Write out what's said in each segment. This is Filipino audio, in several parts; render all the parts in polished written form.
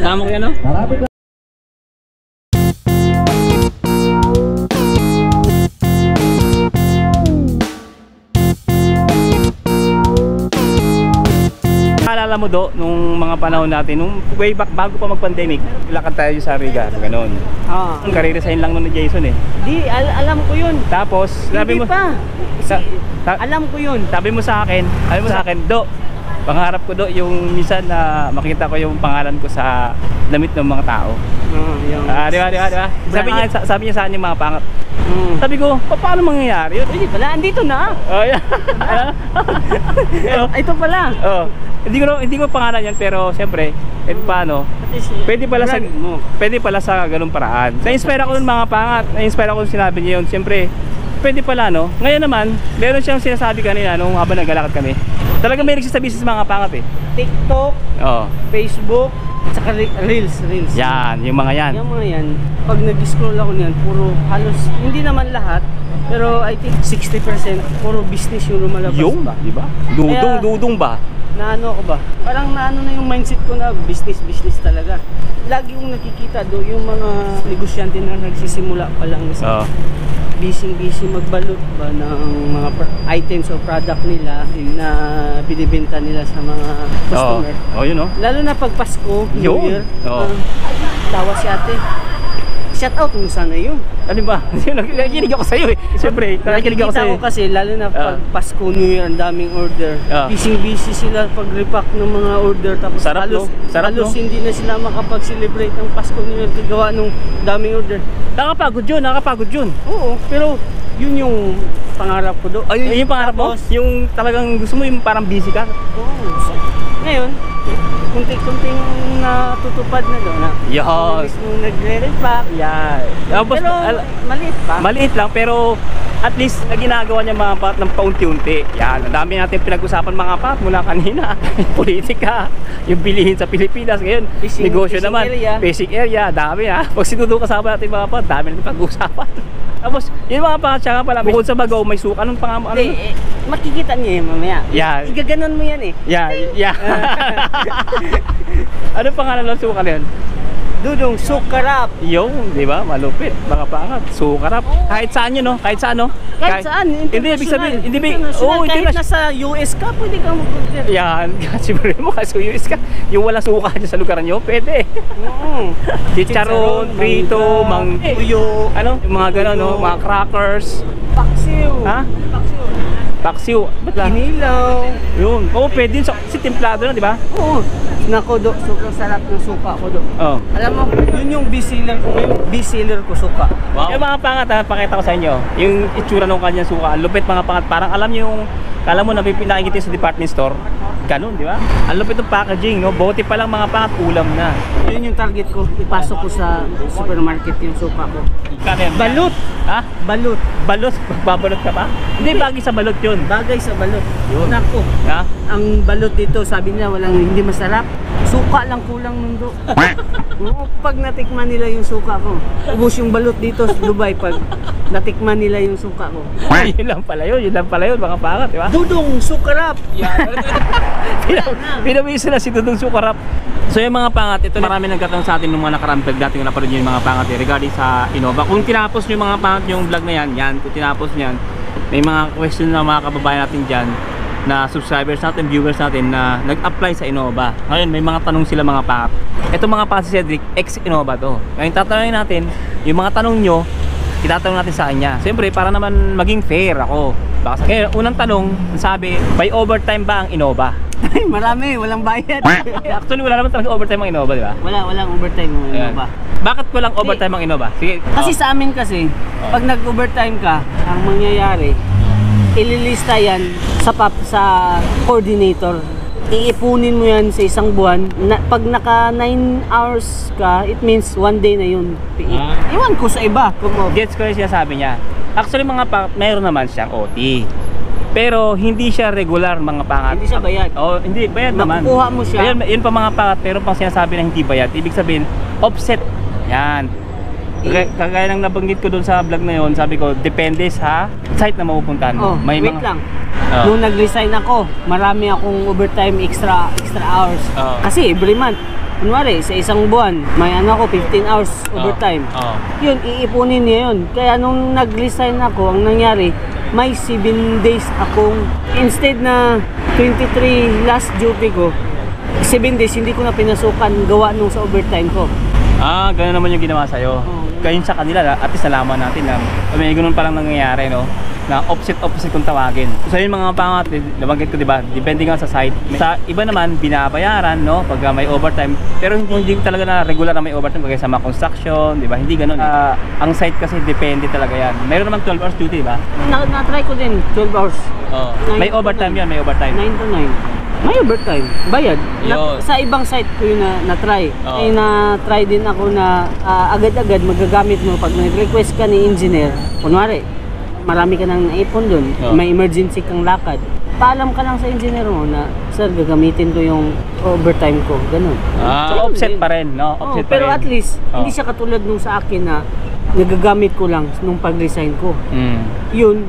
Tama ko yan, no? Alala mo do, nung mga panahon natin, nung way back bago pa mag-pandemic, lakad tayo sa Riga, gano'n. Ang kare-resign lang nun ni Jason eh. Di, alam ko yun. Tapos, sabi mo, alam ko yun. Sabi mo sa akin, do, pangarap ko do, yung minsan na makita ko yung pangalan ko sa damit ng mga tao. Di ba? Sabi niya sa akin yung mga pangat. Sabi ko, paano mangyayari yun? Hindi pala, andito na. Ito pala. Hindi ko pangalan yan, pero siyempre, paano? Pwede pala sa ganung paraan. Na-inspire ako ng mga pangat. Na-inspire ako ng sinabi niya yun. Siyempre, pwede pala, no? Ngayon naman, meron siyang sinasabi kanina nung habang naglalakad kami. Talaga may nagsasabi sa mga pangat eh. TikTok, Facebook, saka Reels. Yan, yung mga yan. Yung mga yan, pag nag-scroll ako niyan, puro halos, hindi naman lahat, pero I think 60% puro business yung lumalabas. Yung ba? Diba? Dudong ba? Naano ako ba? Parang naano na yung mindset ko na business talaga. Lagi kong nakikita do yung mga negosyante na nagsisimula pa lang sa busy magbalot ba ng mga items or product nila na binibenta nila sa mga customer. Yun no. Lalo na pag Pasko, New Year. Tawa si ate. Shout out mo sana yun. Ano ba? Nakikinig ako sa'yo eh. Siyempre, nakikinig ako sa'yo. Nakikita ko kasi, lalo na pag Pasko, New Year, ang daming order. Busy sila pag repack ng mga order. Tapos sarap, halos hindi na sila makapag-celebrate ng Pasko, New Year. Gawa nung daming order. Nakakapagod yun. Oo, pero yun yung pangarap ko doon. Yung pangarap mo? Yung talagang gusto mo yung parang busy ka? Oo. Ngayon, kunti-kunting natutupad na doon. Yes. Nung nagre-repack. Pero maliit pa. Maliit lang, pero at least ginagawa niya mga pat ng paunti-unti. Yan, ang dami natin pinag-usapan mga pat mula kanina. Politika, yung bilihin sa Pilipinas. Ngayon, negosyo naman. Basic area, dami ha. Pag sinudo kasama natin mga pat, dami natin pag-usapan. Tapos, yung mga pangat siya nga pala, bukod sa Bagaw, may suka. Anong pangamo? Makikita niyo yun mamaya. Igaganon mo yan eh. Anong pangalan ng suka na yun? Dudong Sukarap. Yung, di ba? Malupit. Mga pangat. Sukarap. Kahit saan yun, no? Kahit saan, no? Kahit saan. Hindi, ibig sabihin. Kahit nasa US ka, pwede kang mag-order. Yan. Siguro mo kasi US ka. Yung walang suka dyan sa lugar nyo, pwede. Chicharon, prito, tuyo. Ano? Yung mga gano'n, no? Mga crackers. Paksiw. Ha? Paksiw. Ba't lang? Kinilaw. Yun. Pwede yun. Kasi templado na, di ba? Oo. Nako do, sobrang sarap ng suka ko do. Alam mo, yun yung bestseller ko ngayon. Bestseller ko suka. Yung mga pangat ha, pakita ko sa inyo. Yung itsura ng kanyang suka. Ang lupit mga pangat. Parang alam nyo yung, kala mo na nakikita sa department store. Ganun, di ba? Ang lupit ng packaging, no? Bote pa lang mga pangat, ulam na. Yun yung target ko. Ipasok ko sa supermarket yung suka ko. Balot. Ha? Balot. Balot? Magbabalot ka pa? Hindi, bagay sa balot yun. Bagay sa balot. Yun. Nako. Ha? Ang balot dito, sabi nila, hindi masarap. Suka lang kulang nundo. Pag natikman nila yung suka ko, ubos yung balot dito sa Dubai pag natikman nila yung suka ko. Yun lang pala yun, mga pangat, di ba? Dudong Sukarap. Pinabisa na si Dudong Sukarap. So yung mga pangat, ito marami nagkataon sa atin nung mga nakaraang vlog natin kung napanood nyo yung mga pangat regarding sa Innova. Kung tinapos nyo yung mga pangat yung vlog na yan, kung tinapos nyo yan, may mga question na mga kababayan natin dyan na subscribers natin, viewers natin na nag-apply sa Innova. Ngayon may mga tanong sila mga pangat. Ito mga pangat si Cedric, ex-Innova to. Ngayon tatanungin natin, yung mga tanong nyo, itatanong natin sa kanya. Siyempre para naman maging fair ako. Ngayon, unang tanong, sabi, by overtime ba ang Innova? Marami, walang bayad. Actually wala naman talaga overtime ang Innova, di ba? Walang overtime ang Innova. Bakit walang overtime ang Innova? Sige. Kasi sa amin kasi, pag nag-overtime ka, ang mangyayari, ililista yan sa coordinator. Iipunin mo yan sa isang buwan. Pag naka 9 hours ka, it means 1 day na yun. Iwan ko sa iba. Gets ko yung sinasabi niya. Actually mga mayroon naman siyang OT. Pero hindi siya regular mga pangat. Hindi siya bayad. Hindi, bayad naman. Makukuha mo siya. Yun pa mga pangat, pero pang sinasabi na hindi bayad. Ibig sabihin, offset. Yan. Kagaya ng nabanggit ko doon sa vlog na yun, sabi ko, depende sa site na mapupuntahan mo. Wait lang. Nung nag-resign ako, marami akong overtime extra hours. Kasi every month, kunwari, sa isang buwan, may ano ako, 15 hours overtime. Yun, iipunin niya yun. Kaya nung nag-resign ako, ang nangyari, may 7 days akong, instead na 23 last duty ko, 7 days hindi ko na pinasukan gawa nung sa overtime ko. Ganun naman yung ginawa sa'yo. Ganyan sa kanila, at least nalaman natin na may ganun palang nangyayari, no? Na opposite kung tawagin. So yun mga pangat, nabanggit ko, diba? Depende nga sa site. Sa iba naman, binabayaran, no? Pag may overtime. Pero hindi talaga na regular na may overtime kagaya sa mga construction, diba? Hindi ganun. Ang site kasi depende talaga yan. Meron naman 12 hours duty, diba? Na-try ko din, 12 hours. May overtime yan, may overtime. 9 to 9. May overtime. Bayad. Sa ibang site ko yun na-try. Ay na-try din ako na agad-agad magagamit mo pag nag-request ka ni engineer. Kunwari, marami ka nang naipon dun. May emergency kang lakad. Paalam ka lang sa engineer mo na, sir, gagamitin ko yung overtime ko. Ganun. So, offset pa rin, no? Offset pero at least, hindi siya katulad nung sa akin na nagagamit ko lang nung pag-resign ko. Yun,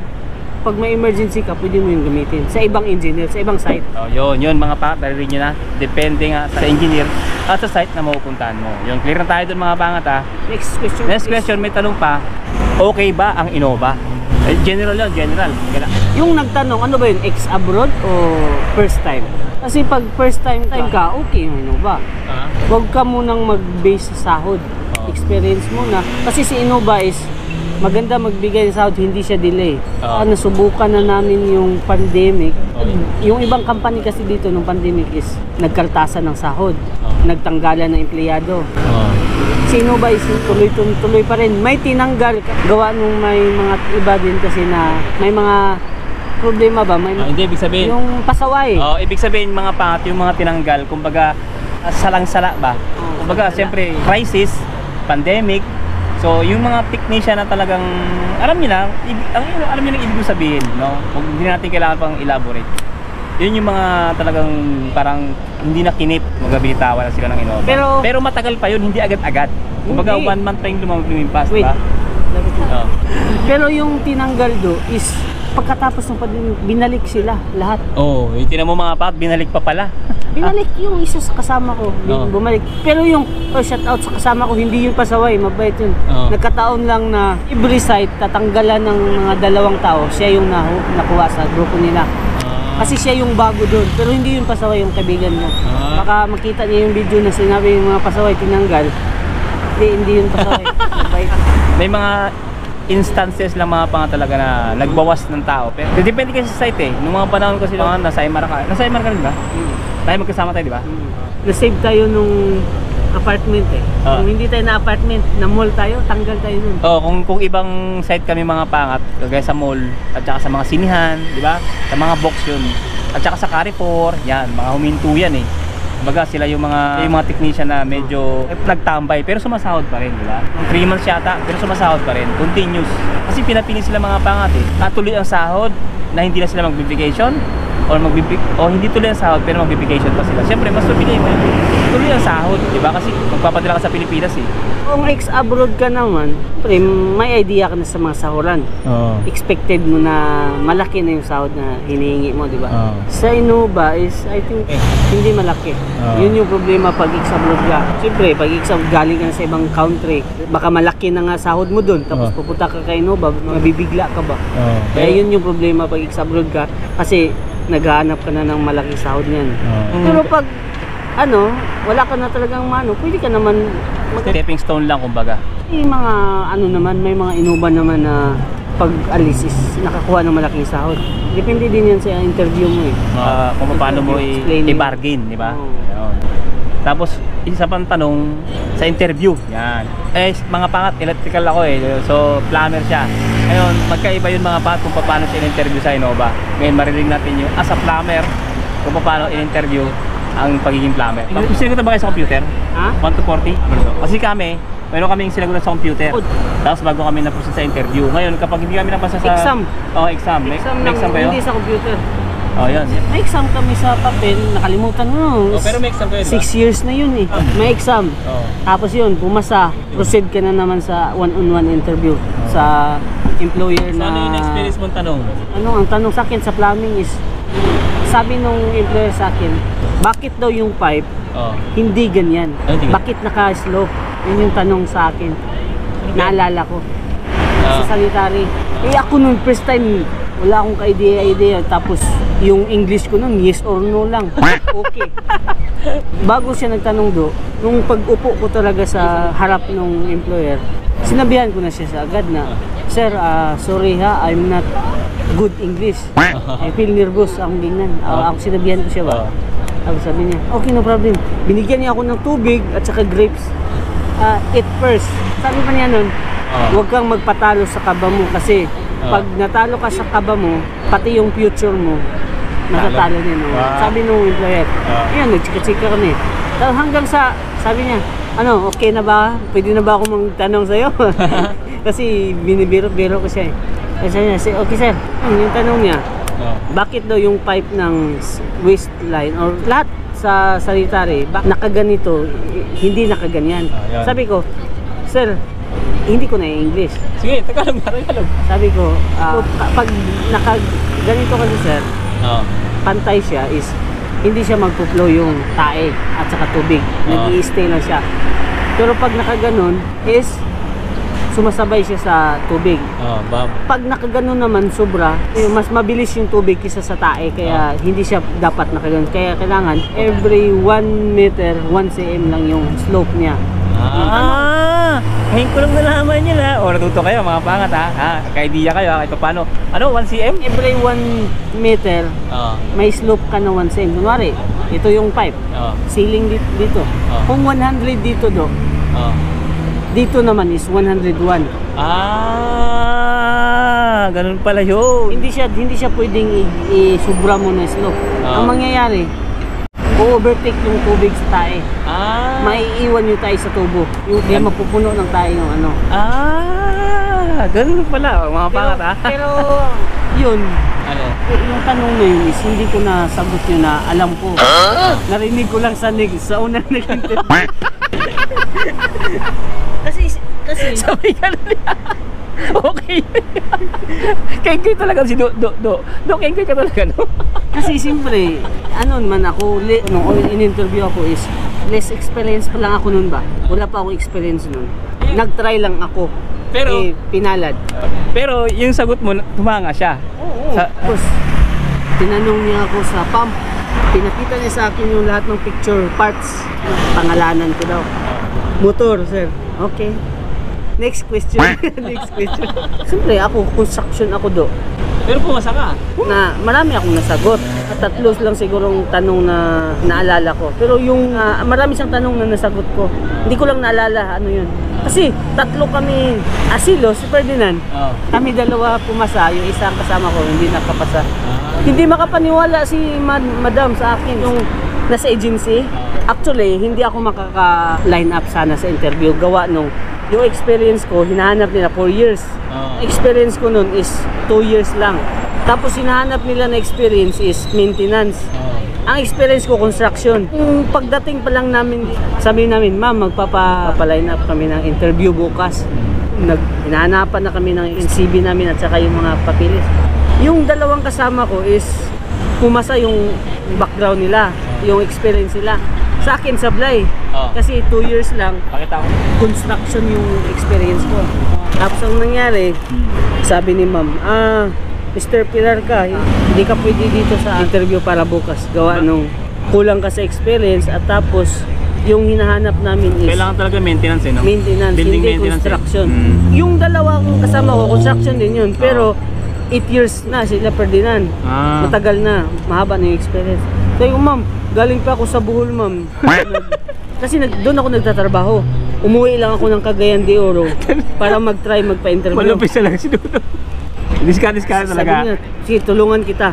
pag may emergency ka, pwede mo yung gamitin sa ibang engineer, sa ibang site. Yun mga pangat, narinig nyo na. Depende nga sa engineer at sa site na mapupuntahan mo. Yung clear na tayo dun mga pangat, ha. Next question. Next question, may tanong pa. Okay ba ang Innova? General yun, general. Yung nagtanong, ano ba yun? Ex-abroad o first time? Kasi pag first time ka, okay yung Innova. Huwag ka munang mag-base sa sahod. Experience muna. Kasi si Innova is maganda magbigay ng sahod, hindi siya delay. Nasubukan na namin yung pandemic. Yung ibang company kasi dito nung pandemic is nagkaltasan ng sahod. Nagtanggalan ng empleyado. Si Innova is tuloy pa rin. May tinanggal gawa nung may mga iba din kasi na may mga problema ba? Hindi, ibig sabihin yung pasaway. Ibig sabihin mga pangat, yung mga tinanggal, kumbaga salang-sala ba? Kumbaga, siyempre, crisis, pandemic. So, yung mga technician na talagang, alam niyo na ibig sabihin, no? Hindi natin kailangan pang elaborate. Yun yung mga talagang parang hindi na kinip, magbibitawan na sila ng Innova. Pero matagal pa yun, hindi agad-agad. Kumbaga, 1 month pa yung lumipas, diba? Pero yung tinanggal do is pagkatapos ng pandemic, binalik sila lahat. Yung tinan mo mga pat, binalik pa pala. Binalik yung isa sa kasama ko, bumalik. Pero yung shout out sa kasama ko, hindi yun pasaway, mabait yun. Nagkataon lang na every site, tatanggalan ng mga 2 tao, siya yung nakuha sa grupo nila. Kasi siya yung bago doon, pero hindi yun pasaway yung kaibigan mo. Baka makita niya yung video na sinabi yung mga pasaway tinanggal. Hindi yun pasaway. Mabait. May mga instances lang mga panga talaga na nagbawas ng tao. Pero depende kasi sa site eh. Nung mga panahon kasi nasa Aymara ka. Nasa Aymara ka rin ba? Tayo magkasama tayo, di ba? Na-save tayo nung apartment eh. Kung hindi tayo na apartment, na mall tayo, tanggal tayo nun. Kung ibang site kami mga pangat, kagaya sa mall, at saka sa mga sinihan, di ba? Sa mga box yun. At saka sa Carrefour, yan, mga huminto yan eh. Kumbaga sila yung mga technician na medyo nagtambay pero sumasahod pa rin, di ba? 3 months yata pero sumasahod pa rin, continuous. Kasi pinapili sila mga pangat eh. Natuloy ang sahod na hindi na sila mag-vacation or hindi tuloy ang sahod pero mag-vacation pa sila. Siyempre mas mabili mo tuloy ang sahod, di ba? Kasi magpapadala ka sa Pilipinas eh. Kung ex-abroad ka naman, pre, may idea ka na sa mga sahuran. Expected mo na malaki na yung sahod na hinihingi mo, di ba? Sa Innova is, I think, hindi malaki. Yun yung problema pag ex-abroad ka. Siyempre, pag ex-abroad galing ka na sa ibang country, baka malaki na nga sahod mo dun. Tapos pupunta ka kay Innova, mabibigla ka ba? Kaya yun yung problema pag ex-abroad ka. Kasi naghahanap ka na ng malaking sahod niyan. Pero pag wala ka na talagang pwede ka naman stepping stone lang kumbaga. May mga may mga Innova naman na pag alis is nakakuha ng malaking sahod. Depende din yan sa interview mo eh. Kung paano mo i-bargain, di ba? Tapos isa pang tanong sa interview, yan. Mga pangat, electrical ako eh. So plumber siya. Ngayon, magkaiba yun mga pangat kung paano siya in-interview sa Innova. Ngayon marinig natin yung as a plumber kung paano in-interview ang pagiging plumber. Sinagot na ba kayo sa computer? 1 to 40? Kasi kami, meron kaming sinagot sa computer. Tapos bago kami na-proceed sa interview. Ngayon, kapag hindi kami napasa sa... Exam. Exam. May exam ba yun? Hindi sa computer. Yan. May exam kami sa papel, nakalimutan mo. Pero may exam kayo, 6 years na yun eh. May exam. Tapos yun, pumasa. Proceed ka na naman sa one-on-one interview sa employer So, na... ano yung experience mong tanong? Ano, ang tanong sa akin sa plumbing is, sabi nung employer sa akin, bakit daw yung pipe Oh. hindi ganyan? Hindi ganyan. Bakit naka-slope? Yun yung tanong sa akin. Naalala ko. Sa sanitary. Eh ako nung first time, wala akong ka-idea. Tapos yung English ko nun, yes or no lang. Okay. Bago siya nagtanong do, nung pag-upo ko talaga sa harap ng employer, sinabihan ko na siya sa agad na, Sir, sorry ha, I'm not good English. I feel nervous ang ganyan. Ako sinabihan ko siya ba? Ako sabi niya, okay, no problem. Binigyan niya ako ng tubig at saka grapes. Eat first. Sabi pa niya nun, huwag kang magpatalo sa kaba mo kasi pag natalo ka sa kaba mo, pati yung future mo, natatalo din. No? Sabi nung employer, ayan, nagchika-chika kami. Tapos hanggang sa, sabi niya, ano, okay na ba? Pwede na ba ako magtanong sa'yo? Kasi binibiro-biro ko siya eh. Kasi niya, okay sir, yung tanong niya, bakit daw yung pipe ng waistline or lahat sa sanitary nakaganito, hindi nakaganyan? Sabi ko, sir, hindi ko na English. Sige, Tagalog. Sabi ko, pag nakaganito kasi sir, pantay siya is hindi siya magpo-flow yung tae at saka tubig. Nag-i-stay lang siya. Pero pag nakaganon is sumasabay siya sa tubig. Pag nakaganon naman sobra, mas mabilis yung tubig kaysa sa tae, kaya hindi siya dapat nakaganon. Kaya kailangan every 1 meter, 1 cm lang yung slope niya. Ngayon ko lang nalaman nyo na. O, natuto kayo mga pangat ha. Ka-idea kayo ha, kahit paano. Ano, 1 cm? Every 1 meter, may slope ka na 1 cm. Kunwari, ito yung pipe. Ceiling dito. Kung 100 dito do, dito naman is 101. Ganun pala yun. Hindi siya pwedeng i-subra mo na slope. Ang mangyayari, o-overtake yung tubig sa tae. Maiiwan yung tae sa tubo. Kaya mapupuno ng tae yung ano. Ganun pala mga pangat ha. Pero yun, Ano? yung tanong na yun is hindi ko na sagot yun na alam ko. Narinig ko lang sa unang nag-interview. Kasi Sabi ka na niya. Okay. Kengkoy talaga si Do kengkoy ka talaga, no? Kasi siyempre, ano naman ako, nung in-interview ako is, less experience pa lang ako nun ba? Wala pa akong experience nun. Nag-try lang ako. Pero, pinalad. Pero yung sagot mo, tumanga siya. Tapos, tinanong niya ako sa pump. Pinakita niya sa akin yung lahat ng picture parts. Pangalanan ko daw. Motor, sir. Okay. Next question. Next question. Siyempre, ako, construction ako do. Pero pumasa ka. Na marami akong nasagot. At tatlo lang sigurong tanong na naalala ko. Pero yung marami siyang tanong na nasagot ko. Hindi ko lang naalala ano yun. Kasi tatlo kami, Asilo, si Ferdinand. Kami dalawa pumasa, yung isang kasama ko hindi nakapasa. Hindi makapaniwala si Madam sa akin yung nasa agency. Actually, hindi ako makaka-line up sana sa interview. Gawa nung yung experience ko, hinahanap nila 4 years. Experience ko nun is 2 years lang. Tapos hinahanap nila na experience is maintenance. Ang experience ko, construction. Yung pagdating pa lang namin, sabi namin, ma'am, magpapa-line up kami ng interview bukas. Hinahanapan na kami ng CV namin at saka yung mga papilis. Yung dalawang kasama ko is pumasa yung background nila, yung experience nila. Sa akin, sablay. Kasi 2 years lang, Pakita ko. construction yung experience ko. Tapos ang nangyari, sabi ni ma'am, Mr. Pilar ka, hindi ka pwede dito sa interview para bukas. Gawa nung kulang ka sa experience at tapos yung hinahanap namin is Kailangan talaga maintenance eh, no? maintenance, Building hindi maintenance construction. eh. Yung dalawa kong kasama ko, construction din yun. Pero 8 years na sila Ferdinand. Matagal na, mahaba na yung experience. Sabi ko, ma'am, galing pa ako sa Bohol, ma'am. Kasi doon ako nagtatrabaho. Umuwi lang ako ng Cagayan de Oro para mag-try magpa-interview. Malupis na lang si Dudo. Discard talaga. Sabi niya, sige, tulungan kita.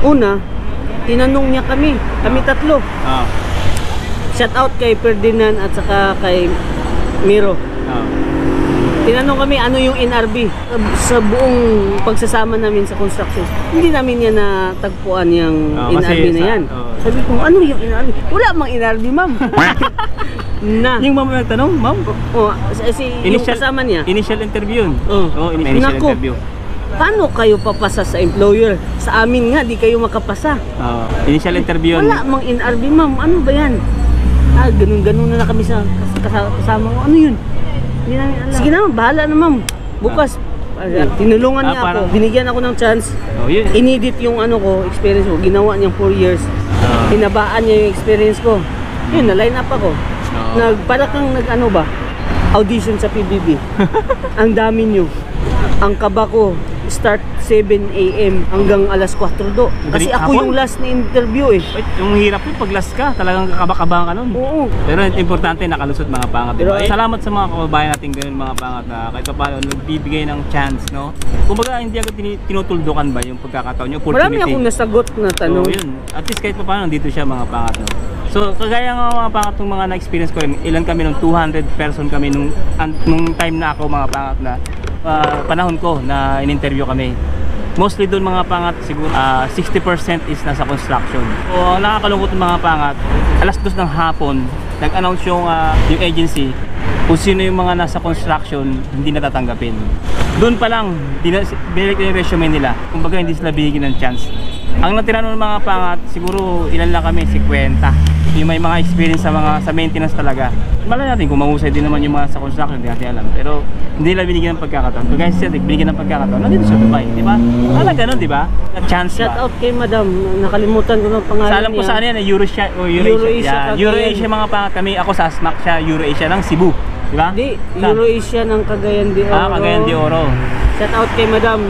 Una, tinanong niya kami tatlo. Shout out kay Ferdinand at saka kay Miro. Tinanong kami ano yung NRB sa buong pagsasama namin sa construction. Hindi namin yan natagpuan yung NRB na yan. Sabi ko, ano yung NRB? Wala mang NRB, ma'am. Na. Yung ma'am nagtanong, ma'am? Yung kasama niya. Initial interview yun. Initial interview. Paano kayo papasa sa employer? Sa amin nga, di kayo makapasa. Initial interview yun. Wala mang NRB, ma'am. Ano ba yan? Ganun na kami sa kasama ko. Ano yun? Hindi namin alam. Sige naman, bahala na ma'am. Bukas, tinulungan niya ako. Binigyan ako ng chance. Inedit yung ano ko, experience ko. Ginawa niyang 4 years. Hinabaan niya yung experience ko. Yun, na-line up ako. Para kang nag-ano ba? Audition sa PBB. Ang dami nyo. Ang kaba ko, start 7 AM hanggang alas 4 do. Kasi ako yung last na interview eh. Wait, yung hirap yun pag last ka, talagang kakabakabahan ka nun. Oo. Pero importante nakalusot mga pangat. Diba? Salamat sa mga kababayan natin ganun mga pangat na kahit pa paano nagbibigay ng chance, no? Kumbaga hindi agad tinutuldukan ba yung pagkakataon, yung opportunity. Marami akong nasagot na tanong. Yun. At least kahit pa paano nandito siya mga pangat, no? So kagaya nga mga pangat ng mga na-experience ko rin, ilan kami nung 200 person kami nung time na ako mga pangat na panahon ko na in-interview kami. Mostly doon mga pangat siguro 60% is nasa construction. O nakakalungkot ng mga pangat, alas 2 ng hapon nag-announce yung agency kung sino yung mga nasa construction hindi natatanggapin. Doon pa lang binalik yung resume nila. Kumbaga hindi sila bigyan ng chance. Ang natira ng mga pangat siguro ilan lang kami, 50. Yung may mga experience sa maintenance talaga. Malay natin kung mahusay din naman yung mga sa construction, hindi natin alam. Pero hindi nila binigyan ng pagkakataon. Kaya siya binigyan ng pagkakataon. Nandito sa Dubai, di ba? Talaga ganun, di ba? Chance ba? Shout out kay madam. Nakalimutan ko ng pangalan niya. Alam ko saan yan, Eurasia. Eurasia mga pangat kami. Ako sa SMAC siya, Eurasia ng Cebu. Di ba? Hindi, Eurasia ng Cagayan de Oro. Cagayan de Oro. Shout out kay madam.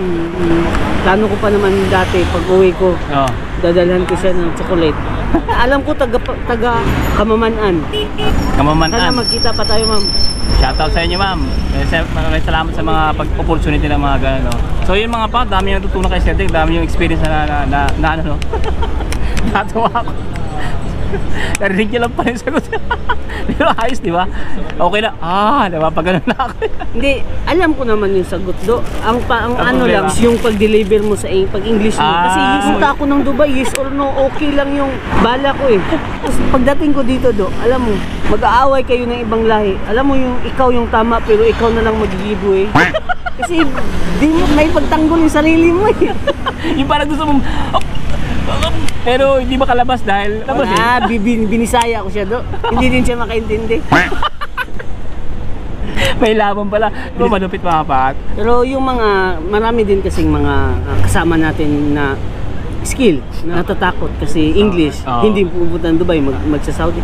Plano ko pa naman dati pag uwi ko. Dadalhan ko siya ng chocolate. Alam ko taga Kamamanan. Sana magkita pa tayo, ma'am. Shoutout sa inyo, ma'am. Maraming salamat sa mga opportunity ng mga gano'n. No? So yun mga pa, dami yung natutunan kay Cedric, dami yung experience na ano, no? Natuwa ako. Narinig niya lang pa rin sagot. Pero ayos, di ba? Okay na. Diba? Pag ganun na ako. Hindi, alam ko naman yung sagot do. Ang ano lang, yung pag-deliver mo sa pag-English mo. Kasi punta ako ng Dubai, yes or no, okay lang yung bala ko eh. Tapos pagdating ko dito do, alam mo, mag-aaway kayo ng ibang lahi. Alam mo yung ikaw yung tama, pero ikaw na lang mag-giveaway. Kasi di mo may pagtanggol yung sarili mo eh. Yung parang gusto mong pero hindi makalabas dahil binisaya ko siya do. Hindi din siya makaintindi. May laban pala. Pero malupit mga pat. Pero yung marami din kasing mga kasama natin na skill, natatakot kasi English. Hindi pupunta ng Dubai, magsa-Saudi.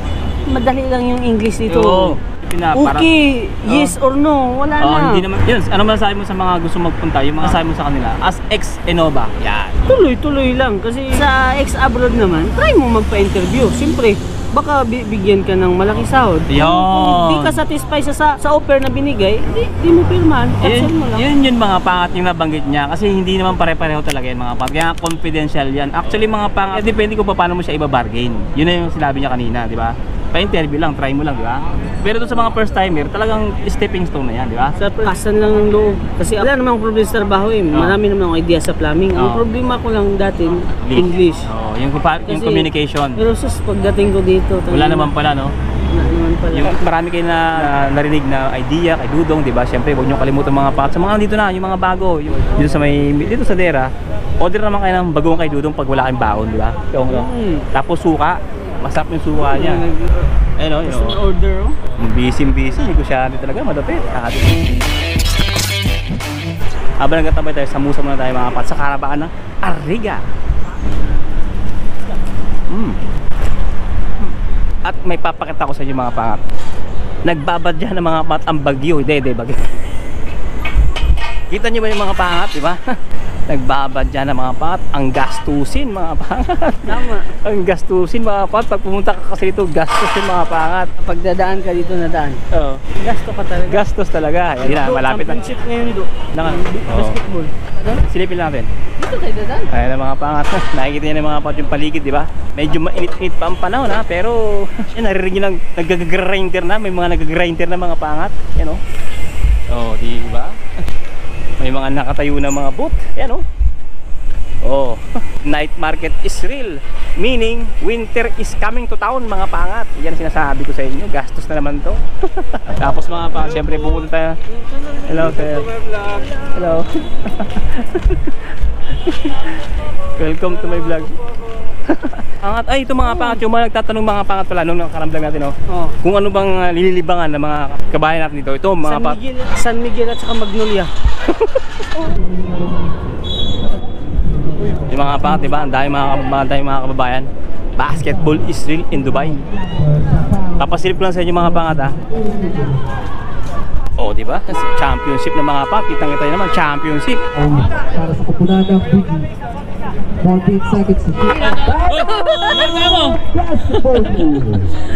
Madali lang yung English dito. Okay, yes or no, wala na. Hindi naman. Yun, ano masasabi mo sa mga gusto magpunta? Yung mga sabi mo sa kanila as ex-Innova. Yan. Tuloy-tuloy lang kasi sa ex-abroad naman, try mo magpa-interview. Siyempre, baka bigyan ka ng malaki sahod. Kung di ka satisfy sa offer na binigay, di mo pirmahan, cancel mo lang. Yun mga pangat yung nabanggit niya kasi hindi naman pare-pareho talaga yan mga pangat. Kaya confidential yan. Actually mga pangat, depende kung paano mo siya iba-bargain. Yun na yung sinabi niya kanina, di ba? Pa-interview lang, try mo lang, di ba? Pero doon sa mga first timer, talagang stepping stone na yan, di ba? Kasan lang ng loob. Kasi wala namang problema sa trabaho eh. Marami namang idea sa plumbing. Ang problema ko lang dati, English. Yung communication. Pero pagdating ko dito, wala naman pala, no? Wala naman pala. Yung marami kayo na narinig na idea kay Dudong, di ba? Siyempre, huwag niyo kalimutan mga pat. Sa mga dito na, yung mga bago, dito sa Dera, order naman kayo ng bagong kay Dudong pag wala kayong baon, di ba? Tapos suka. Masarap yung suka niya. Ayun, order. Busy, negosyante talaga, madapit. Habang nagtatambay tayo, samusa muna tayo mga pat sa karabaan ng Arriga. At may papakita ko sa inyo mga pangat. Nagbabadya ng mga pat ang bagyo. Hindi, bagyo. Kita nyo ba yung mga pangat, di ba? Nagbabadya ng mga pat, ang gastusin mga pangat. Tama. Ang gastusin mga pat, pag pumunta ka kasi dito, gastusin mga pangat. Pag dadaan ka dito na daan. Oo. Gasto ka talaga. Gastos talaga. Yan na, malapit na. Championship ngayon do. Basketball. Silipin natin. Dito tayo dadaan. Ayan na mga pangat. Nakikita niyo na mga pat yung paligid, di ba? Medyo mainit-init pa ang panahon ha, pero yan, naririnig nyo lang, nag-grinder na, may mga nag-grinder na mga pangat. Yan o. Oh, di ba? May mga nakatayo na mga booth. Ayan oh. Oh, night market is real. Meaning, winter is coming to town mga pangat. Yan sinasabi ko sa inyo. Gastos na naman to. Tapos mga pangat, siyempre pumunta tayo. Hello sir. Hello. Welcome to my vlog. Pangat, ay ito mga pangat. Yung mga nagtatanong mga pangat pala nung nakarang vlog natin oh. Oh. Kung ano bang nililibangan ng mga kabayan natin dito. Ito mga San Miguel at saka Magnolia. Yung mga pangat, diba? Ang dami mga kababayan. Basketball is real in Dubai. Papasilip ko lang sa inyo mga pangat ha. Oh, diba? Championship ng mga pangat. Kitang-kita nyo naman, championship. Para sa kupunan ng Biggie. 14 seconds to shoot.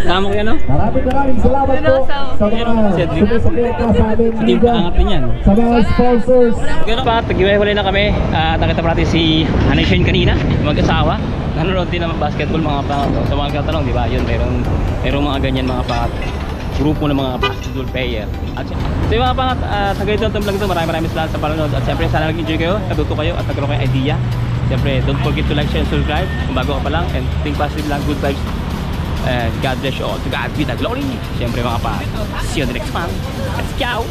Tama ko yan, no? Maraming salamat po sa mga sumusuporta sa aming Hindi liga, pangat din yan. sa mga sponsors. Gano'n pa, pag-iwalay na kami at nakita pa natin si Hanay Shane kanina, mag-asawa. Nanonood din naman basketball mga pangat. Sa mga katanong, di ba? Yun, merong mga ganyan mga pangat. Grupo ng mga basketball player. At so yung mga pangat, sa ganito ang vlog ito, maraming salamat sa panonood. At siyempre, sana nag-enjoy kayo, natuto kayo at nagkaroon kayo idea. Siyempre, don't forget to like, share, and subscribe kung bago ka pa lang. And think positive lang, good vibes. And God bless you all. To God be the glory. Siyempre mga pangat, see you on the next one. Let's go!